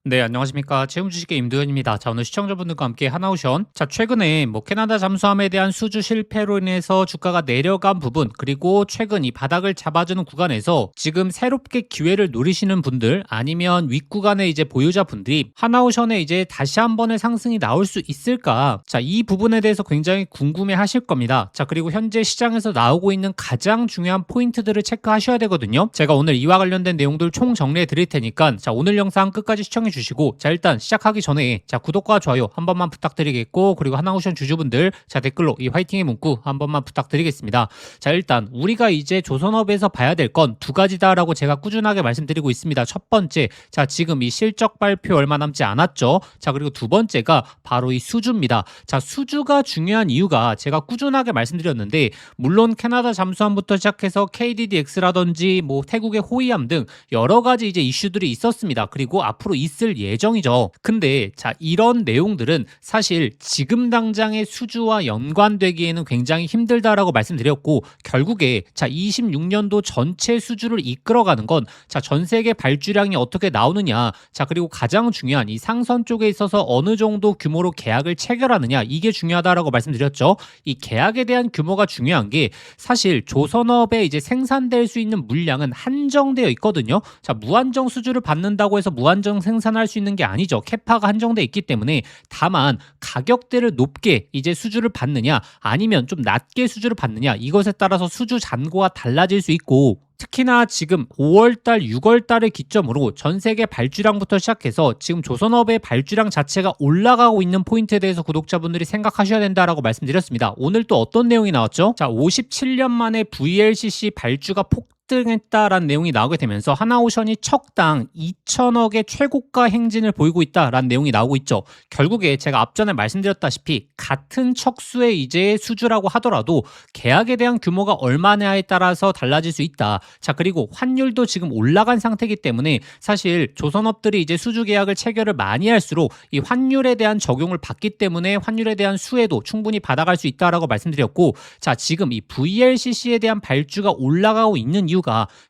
네, 안녕하십니까. 채움 주식의 임도현입니다. 자, 오늘 시청자분들과 함께 하나오션. 자, 최근에 캐나다 잠수함에 대한 수주 실패로 인해서 주가가 내려간 부분, 그리고 최근 이 바닥을 잡아주는 구간에서 지금 새롭게 기회를 노리시는 분들, 아니면 윗구간의 이제 보유자분들이 하나오션에 이제 다시 한 번의 상승이 나올 수 있을까? 자, 이 부분에 대해서 굉장히 궁금해 하실 겁니다. 자, 그리고 현재 시장에서 나오고 있는 가장 중요한 포인트들을 체크하셔야 되거든요. 제가 오늘 이와 관련된 내용들 총 정리해 드릴 테니까, 자, 오늘 영상 끝까지 시청해 주시고, 자, 일단 시작하기 전에 자, 구독과 좋아요 한 번만 부탁드리겠고, 그리고 하나오션 주주분들 자, 댓글로 이 화이팅의 문구 한 번만 부탁드리겠습니다. 자, 일단 우리가 이제 조선업에서 봐야 될 건 두 가지다라고 제가 꾸준하게 말씀드리고 있습니다. 첫 번째, 자, 지금 이 실적 발표 얼마 남지 않았죠. 자, 그리고 두 번째가 바로 이 수주입니다. 자, 수주가 중요한 이유가 제가 꾸준하게 말씀드렸는데, 물론 캐나다 잠수함부터 시작해서 KDDX라든지 태국의 호위함 등 여러 가지 이제 이슈들이 있었습니다. 그리고 앞으로 있을 예정이죠. 근데 자, 이런 내용들은 사실 지금 당장의 수주와 연관되기에는 굉장히 힘들다라고 말씀드렸고, 결국에 자, 26년도 전체 수주를 이끌어가는 건 자, 전 세계 발주량이 어떻게 나오느냐, 자, 그리고 가장 중요한 이 상선 쪽에 있어서 어느 정도 규모로 계약을 체결하느냐, 이게 중요하다라고 말씀드렸죠. 이 계약에 대한 규모가 중요한 게 사실 조선업에 이제 생산될 수 있는 물량은 한정되어 있거든요. 자, 무한정 수주를 받는다고 해서 무한정 생산할 수 있는 게 아니죠. 캐파가 한정돼 있기 때문에. 다만 가격대를 높게 이제 수주를 받느냐, 아니면 좀 낮게 수주를 받느냐, 이것에 따라서 수주 잔고가 달라질 수 있고, 특히나 지금 5월달, 6월달을 기점으로 전 세계 발주량부터 시작해서 지금 조선업의 발주량 자체가 올라가고 있는 포인트에 대해서 구독자분들이 생각하셔야 된다라고 말씀드렸습니다. 오늘 또 어떤 내용이 나왔죠? 자, 57년 만에 VLCC 발주가 폭등했다라는 내용이 나오게 되면서 하나오션이 척당 2천억의 최고가 행진을 보이고 있다라는 내용이 나오고 있죠. 결국에 제가 앞전에 말씀드렸다시피 같은 척수의 이제 수주라고 하더라도 계약에 대한 규모가 얼마냐에 따라서 달라질 수 있다. 자, 그리고 환율도 지금 올라간 상태이기 때문에 사실 조선업들이 이제 수주 계약을 체결을 많이 할수록 이 환율에 대한 적용을 받기 때문에 환율에 대한 수혜도 충분히 받아갈 수 있다라고 말씀드렸고, 자, 지금 이 VLCC에 대한 발주가 올라가고 있는 이유가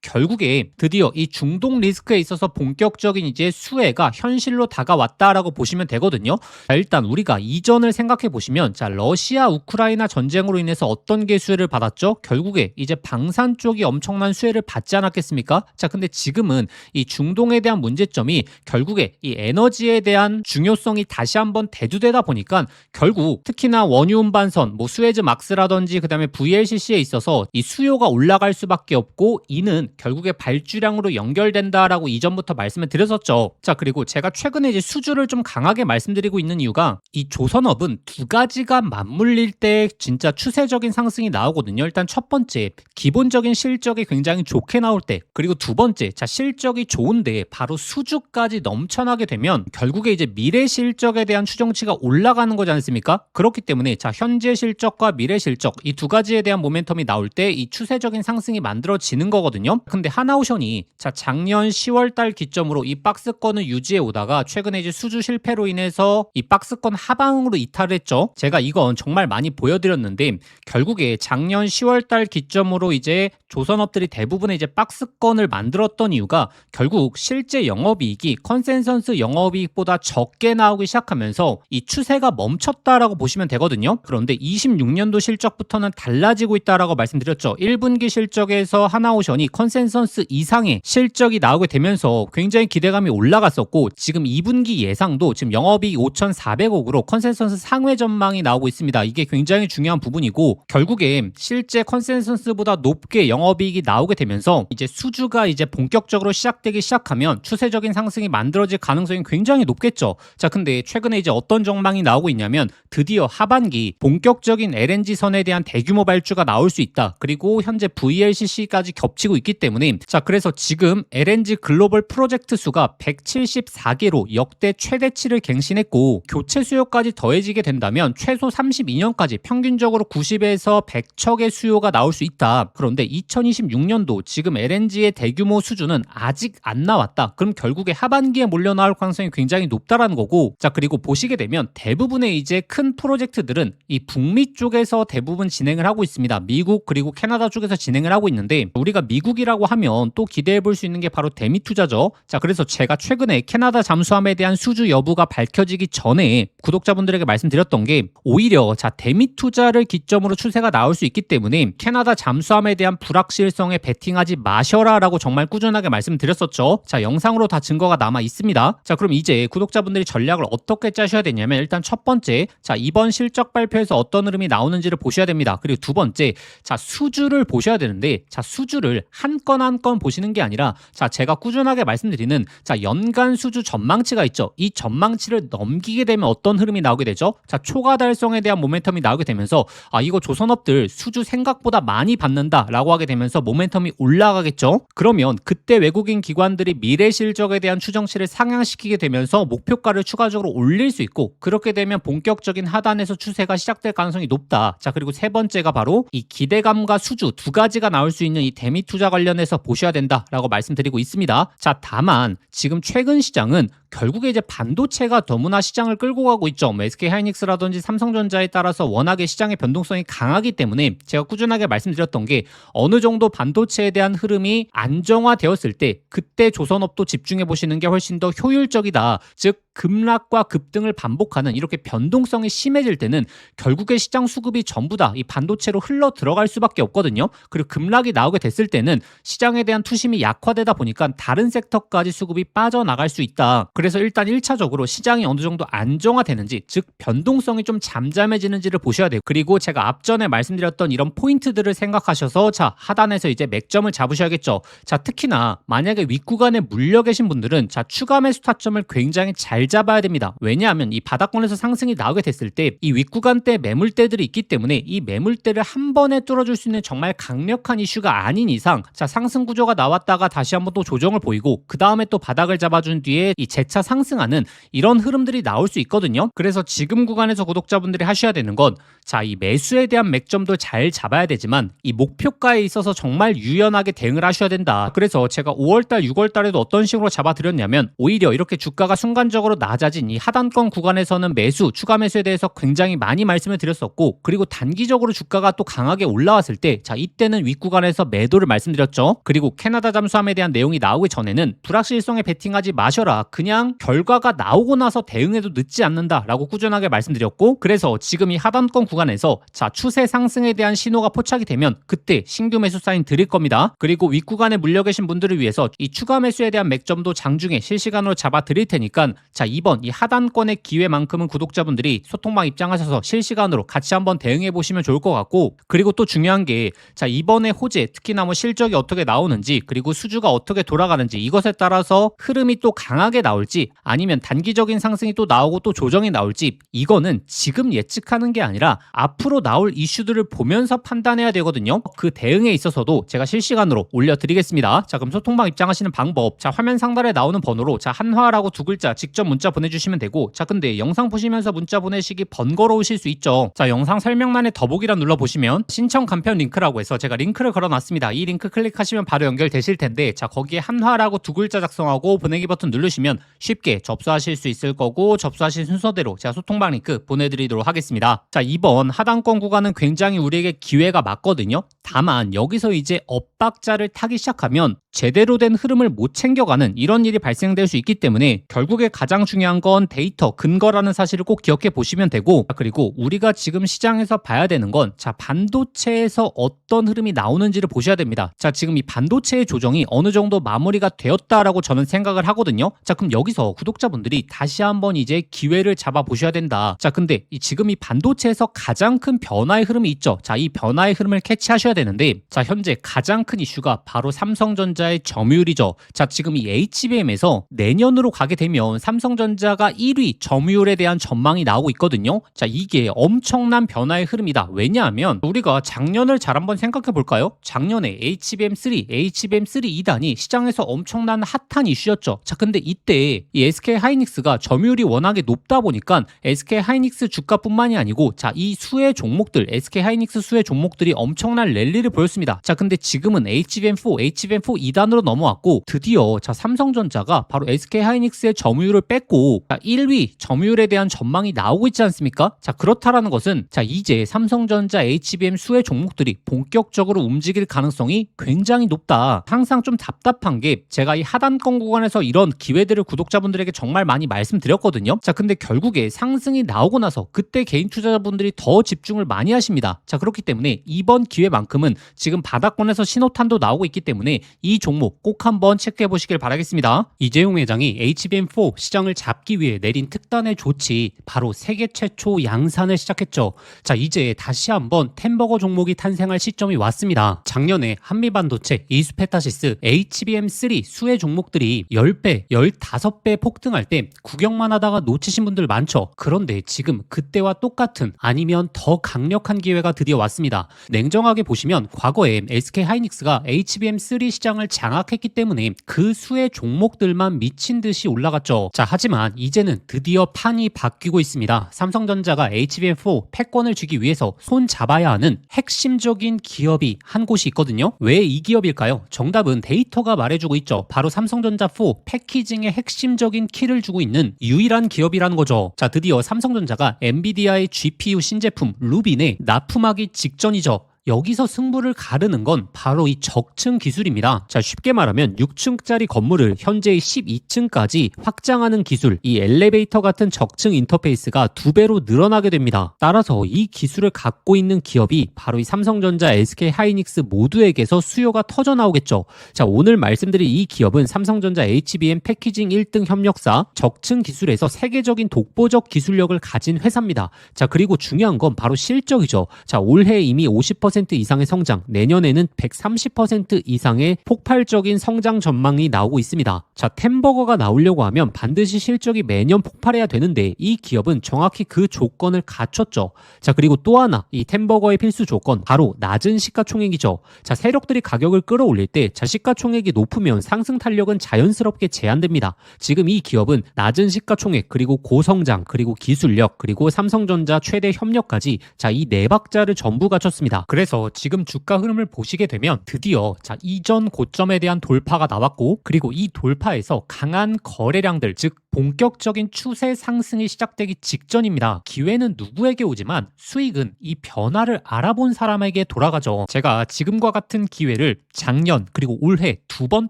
결국에 드디어 이 중동 리스크에 있어서 본격적인 이제 수혜가 현실로 다가왔다라고 보시면 되거든요. 자, 일단 우리가 이전을 생각해 보시면, 자, 러시아 우크라이나 전쟁으로 인해서 어떤 게 수혜를 받았죠? 결국에 이제 방산 쪽이 엄청난 수혜를 받지 않았겠습니까? 자, 근데 지금은 이 중동에 대한 문제점이 결국에 이 에너지에 대한 중요성이 다시 한번 대두되다 보니까 결국 특히나 원유 운반선, 수에즈 막스라든지 그다음에 VLCC에 있어서 이 수요가 올라갈 수밖에 없고, 이는 결국에 발주량으로 연결된다라고 이전부터 말씀을 드렸었죠. 자, 그리고 제가 최근에 이제 수주를 좀 강하게 말씀드리고 있는 이유가 이 조선업은 두 가지가 맞물릴 때 진짜 추세적인 상승이 나오거든요. 일단 첫 번째, 기본적인 실적이 굉장히 좋게 나올 때, 그리고 두 번째, 자, 실적이 좋은데 바로 수주까지 넘쳐나게 되면 결국에 이제 미래 실적에 대한 추정치가 올라가는 거지 않습니까? 그렇기 때문에 자, 현재 실적과 미래 실적 이 두 가지에 대한 모멘텀이 나올 때 이 추세적인 상승이 만들어지는 거거든요. 근데 하나오션이 자, 작년 10월 달 기점으로 이 박스권을 유지해 오다가 최근에 이제 수주 실패로 인해서 이 박스권 하방으로 이탈했죠. 제가 이건 정말 많이 보여드렸는데, 결국에 작년 10월 달 기점으로 이제 조선업들이 대부분의 이제 박스권을 만들었던 이유가 결국 실제 영업이익이 컨센서스 영업이익보다 적게 나오기 시작하면서 이 추세가 멈췄다라고 보시면 되거든요. 그런데 26년도 실적부터는 달라지고 있다라고 말씀드렸죠. 1분기 실적에서 하나오션이 컨센서스 이상의 실적이 나오게 되면서 굉장히 기대감이 올라갔었고, 지금 2분기 예상도 지금 영업이익 5,400억으로 컨센서스 상회 전망이 나오고 있습니다. 이게 굉장히 중요한 부분이고, 결국에 실제 컨센서스보다 높게 영업이익이 나오게 되면서 이제 수주가 이제 본격적으로 시작되기 시작하면 추세적인 상승이 만들어질 가능성이 굉장히 높겠죠. 자, 근데 최근에 이제 어떤 전망이 나오고 있냐면 드디어 하반기 본격적인 LNG선에 대한 대규모 발주가 나올 수 있다. 그리고 현재 VLCC까지 겹치고 있기 때문에, 자, 그래서 지금 LNG 글로벌 프로젝트 수가 174개로 역대 최대치를 갱신했고, 교체 수요까지 더해지게 된다면 최소 32년까지 평균적으로 90에서 100척의 수요가 나올 수 있다. 그런데 2026년도 지금 LNG의 대규모 수주는 아직 안 나왔다. 그럼 결국에 하반기에 몰려 나올 가능성이 굉장히 높다라는 거고, 자, 그리고 보시게 되면 대부분의 이제 큰 프로젝트들은 이 북미 쪽에서 대부분 진행을 하고 있습니다. 미국 그리고 캐나다 쪽에서 진행을 하고 있는데, 우리 우리가 미국이라고 하면 또 기대해 볼 수 있는 게 바로 대미 투자죠. 자, 그래서 제가 최근에 캐나다 잠수함에 대한 수주 여부가 밝혀지기 전에 구독자분들에게 말씀드렸던 게 오히려 대미 투자를 기점으로 추세가 나올 수 있기 때문에 캐나다 잠수함에 대한 불확실성에 베팅하지 마셔라라고 정말 꾸준하게 말씀드렸었죠. 자, 영상으로 다 증거가 남아 있습니다. 자, 그럼 이제 구독자분들이 전략을 어떻게 짜셔야 되냐면 일단 첫 번째, 이번 실적 발표에서 어떤 흐름이 나오는지를 보셔야 됩니다. 그리고 두 번째, 수주를 보셔야 되는데 수주를 한 건 한 건 보시는 게 아니라 제가 꾸준하게 말씀드리는 연간 수주 전망치가 있죠. 이 전망치를 넘기게 되면 어떤 흐름이 나오게 되죠? 초과 달성에 대한 모멘텀이 나오게 되면서 이거 조선업들 수주 생각보다 많이 받는다라고 하게 되면서 모멘텀이 올라가겠죠. 그러면 그때 외국인 기관들이 미래 실적에 대한 추정치를 상향시키게 되면서 목표가를 추가적으로 올릴 수 있고, 그렇게 되면 본격적인 하단에서 추세가 시작될 가능성이 높다. 그리고 세 번째가 바로 이 기대감과 수주 두 가지가 나올 수 있는 이 대미 투자 관련해서 보셔야 된다라고 말씀드리고 있습니다. 다만 지금 최근 시장은 결국에 이제 반도체가 너무나 시장을 끌고 가고 있죠. SK 하이닉스라든지 삼성전자에 따라서 워낙에 시장의 변동성이 강하기 때문에 제가 꾸준하게 말씀드렸던 게 어느 정도 반도체에 대한 흐름이 안정화되었을 때 그때 조선업도 집중해 보시는 게 훨씬 더 효율적이다. 즉 급락과 급등을 반복하는 이렇게 변동성이 심해질 때는 결국에 시장 수급이 전부 다 이 반도체로 흘러 들어갈 수밖에 없거든요. 그리고 급락이 나오게 됐을 때는 시장에 대한 투심이 약화되다 보니까 다른 섹터까지 수급이 빠져나갈 수 있다. 그래서 일단 1차적으로 시장이 어느 정도 안정화되는지, 즉 변동성이 좀 잠잠해지는지를 보셔야 돼요. 그리고 제가 앞전에 말씀드렸던 이런 포인트들을 생각하셔서 하단에서 이제 맥점을 잡으셔야겠죠. 특히나 만약에 윗구간에 물려 계신 분들은 추가 매수 타점을 굉장히 잘 잡아야 됩니다. 왜냐하면 이 바닥권에서 상승이 나오게 됐을 때 이 윗구간대 매물대들이 있기 때문에 이 매물대를 한 번에 뚫어줄 수 있는 정말 강력한 이슈가 아닌 이상 상승 구조가 나왔다가 다시 한번 또 조정을 보이고 그 다음에 또 바닥을 잡아준 뒤에 이 재차 상승하는 이런 흐름들이 나올 수 있거든요. 그래서 지금 구간에서 구독자분들이 하셔야 되는 건 이 매수에 대한 맥점도 잘 잡아야 되지만 이 목표가에 있어서 정말 유연하게 대응을 하셔야 된다. 그래서 제가 5월달, 6월달에도 어떤 식으로 잡아드렸냐면 오히려 이렇게 주가가 순간적으로 낮아진 이 하단권 구간에서는 매수, 추가 매수에 대해서 굉장히 많이 말씀을 드렸었고, 그리고 단기적으로 주가가 또 강하게 올라왔을 때 이때는 윗구간에서 매도를 말씀드렸죠. 그리고 캐나다 잠수함에 대한 내용이 나오기 전에는 불확실성에 베팅하지 마셔라. 그냥 결과가 나오고 나서 대응해도 늦지 않는다라고 꾸준하게 말씀드렸고, 그래서 지금 이 하단권 구간에서 추세 상승에 대한 신호가 포착이 되면 그때 신규 매수 사인 드릴 겁니다. 그리고 윗구간에 물려 계신 분들을 위해서 이 추가 매수에 대한 맥점도 장중에 실시간으로 잡아 드릴 테니까 이번 이 하단권의 기회만큼은 구독자분들이 소통방 입장하셔서 실시간으로 같이 한번 대응해 보시면 좋을 것 같고, 그리고 또 중요한 게 이번에 호재, 특히나 실적이 어떻게 나오는지 그리고 수주가 어떻게 돌아가는지 이것에 따라서 흐름이 또 강하게 나올지 아니면 단기적인 상승이 또 나오고 또 조정이 나올지 이거는 지금 예측하는 게 아니라 앞으로 나올 이슈들을 보면서 판단해야 되거든요. 그 대응에 있어서도 제가 실시간으로 올려드리겠습니다. 그럼 소통방 입장하시는 방법, 화면 상단에 나오는 번호로 한화라고 두 글자 직접 문자 보내주시면 되고, 근데 영상 보시면서 문자 보내시기 번거로우실 수 있죠. 영상 설명란에 더보기란 눌러보시면 신청 간편 링크라고 해서 제가 링크를 걸어놨습니다. 이 링크 클릭하시면 바로 연결되실 텐데 거기에 한화라고 두 글자 작성하고 보내기 버튼 누르시면 쉽게 접수하실 수 있을 거고, 접수하신 순서대로 제가 소통방 링크 보내드리도록 하겠습니다. 이번 하단권 구간은 굉장히 우리에게 기회가 맞거든요. 다만 여기서 이제 엇박자를 타기 시작하면 제대로 된 흐름을 못 챙겨가는 이런 일이 발생될 수 있기 때문에 결국에 가장 중요한 건 데이터, 근거라는 사실을 꼭 기억해 보시면 되고, 그리고 우리가 지금 시장에서 봐야 되는 건 반도체에서 어떤 흐름이 나오는지를 보셔야 됩니다. 지금 이 반도체의 조정이 어느 정도 마무리가 되었다라고 저는 생각을 하거든요. 그럼 여기서 구독자분들이 다시 한번 이제 기회를 잡아 보셔야 된다. 근데 지금 이 반도체에서 가장 큰 변화의 흐름이 있죠. 이 변화의 흐름을 캐치하셔야 되는데 현재 가장 큰 이슈가 바로 삼성전자의 점유율이죠. 지금 이 HBM에서 내년으로 가게 되면 삼성전자가 1위 점유율에 대한 전망이 나오고 있거든요. 이게 엄청난 변화의 흐름이다. 왜냐하면 우리가 작년을 잘 한번 생각해 볼까요? 작년에 HBM3, HBM3 2단이 시장에서 엄청난 핫한 이슈였죠. 근데 이때 이 SK 하이닉스가 점유율이 워낙에 높다 보니까 SK 하이닉스 주가뿐만이 아니고 이 수의 종목들, SK 하이닉스 수의 종목들이 엄청난 랠리를 보였습니다. 근데 지금은 HBM4, HBM4 2단으로 넘어왔고 드디어 자 삼성전자가 바로 SK하이닉스의 점유율을 뺏고 자 1위 점유율에 대한 전망이 나오고 있지 않습니까? 자 그렇다라는 것은 자 이제 삼성전자 HBM 수혜 종목들이 본격적으로 움직일 가능성이 굉장히 높다. 항상 좀 답답한 게 제가 이 하단권 구간에서 이런 기회들을 구독자분들에게 정말 많이 말씀드렸거든요. 자 근데 결국에 상승이 나오고 나서 그때 개인 투자자분들이 더 집중을 많이 하십니다. 자 그렇기 때문에 이번 기회만큼은 지금 바닥권에서 신호탄도 나오고 있기 때문에 이 종목 꼭 한번 체크해 보시길 바라겠습니다. 이재용 회장이 HBM4 시장을 잡기 위해 내린 특단의 조치 바로 세계 최초 양산을 시작했죠. 자 이제 다시 한번 템버거 종목이 탄생할 시점이 왔습니다. 작년에 한미반도체, 이수페타시스, HBM3 수혜 종목들이 10배, 15배 폭등할 때 구경만 하다가 놓치신 분들 많죠. 그런데 지금 그때와 똑같은 아니면 더 강력한 기회가 드디어 왔습니다. 냉정하게 보시면 과거에 SK하이닉스가 HBM3 시장을 장악했기 때문에 그 수혜 종목들만 미친 듯이 올라갔죠. 자 하지만 이제는 드디어 판이 바뀌고 있습니다. 삼성전자가 HBM4 패권을 쥐기 위해서 손 잡아야 하는 핵심적인 기업이 한 곳이 있거든요. 왜 이 기업일까요? 정답은 데이터가 말해주고 있죠. 바로 삼성전자 4 패키징의 핵심적인 키를 주고 있는 유일한 기업이라는 거죠. 자 드디어 삼성전자가 엔비디아의 GPU 신제품 루빈에 납품하기 직전이죠. 여기서 승부를 가르는 건 바로 이 적층 기술입니다. 자, 쉽게 말하면 6층짜리 건물을 현재의 12층까지 확장하는 기술, 이 엘리베이터 같은 적층 인터페이스가 2배로 늘어나게 됩니다. 따라서 이 기술을 갖고 있는 기업이 바로 이 삼성전자, SK하이닉스 모두에게서 수요가 터져 나오겠죠. 자, 오늘 말씀드린 이 기업은 삼성전자 HBM 패키징 1등 협력사, 적층 기술에서 세계적인 독보적 기술력을 가진 회사입니다. 자, 그리고 중요한 건 바로 실적이죠. 자, 올해 이미 50% 이상의 성장, 내년에는 130% 이상의 폭발적인 성장 전망이 나오고 있습니다. 자, 템버거가 나오려고 하면 반드시 실적이 매년 폭발해야 되는데 이 기업은 정확히 그 조건을 갖췄죠. 자, 그리고 또 하나 이 템버거의 필수 조건 바로 낮은 시가총액이죠. 자, 세력들이 가격을 끌어올릴 때 자, 시가총액이 높으면 상승 탄력은 자연스럽게 제한됩니다. 지금 이 기업은 낮은 시가총액 그리고 고성장 그리고 기술력 그리고 삼성전자 최대 협력까지 자, 이 네 박자를 전부 갖췄습니다. 그래서 지금 주가 흐름을 보시게 되면 드디어 자 이전 고점에 대한 돌파가 나왔고 그리고 이 돌파에서 강한 거래량들 즉 본격적인 추세 상승이 시작되기 직전입니다. 기회는 누구에게 오지만 수익은 이 변화를 알아본 사람에게 돌아가죠. 제가 지금과 같은 기회를 작년 그리고 올해 2번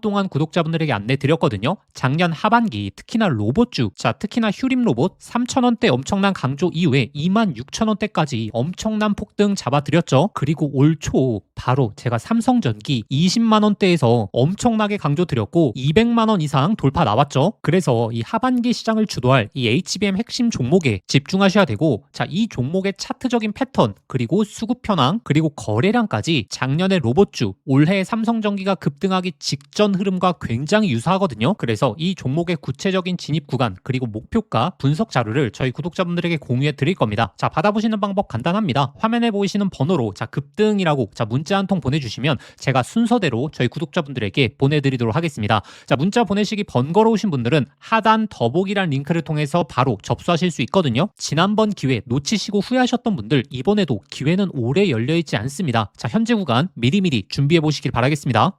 동안 구독자분들에게 안내 드렸거든요. 작년 하반기 특히나 로봇주 자 특히나 휴림 로봇 3,000원대 엄청난 강조 이후에 26,000원대까지 엄청난 폭등 잡아드렸죠. 그리고 올 초 바로 제가 삼성전기 20만원대에서 엄청나게 강조드렸고 200만원 이상 돌파 나왔죠. 그래서 이 하반기 시장을 주도할 이 HBM 핵심 종목에 집중하셔야 되고 자 이 종목의 차트적인 패턴 그리고 수급 현황 그리고 거래량까지 작년의 로봇주 올해 삼성전기가 급등하기 직전 흐름과 굉장히 유사하거든요. 그래서 이 종목의 구체적인 진입 구간 그리고 목표가 분석 자료를 저희 구독자분들에게 공유해 드릴 겁니다. 자 받아보시는 방법 간단합니다. 화면에 보이시는 번호로 자 급등이라고 자 문자 한 통 보내주시면 제가 순서대로 저희 구독자분들에게 보내드리도록 하겠습니다. 자 문자 보내시기 번거로우신 분들은 하단 더보기란 링크를 통해서 바로 접수하실 수 있거든요. 지난번 기회 놓치시고 후회하셨던 분들 이번에도 기회는 오래 열려있지 않습니다. 자 현재 구간 미리미리 준비해 보시길 바라겠습니다.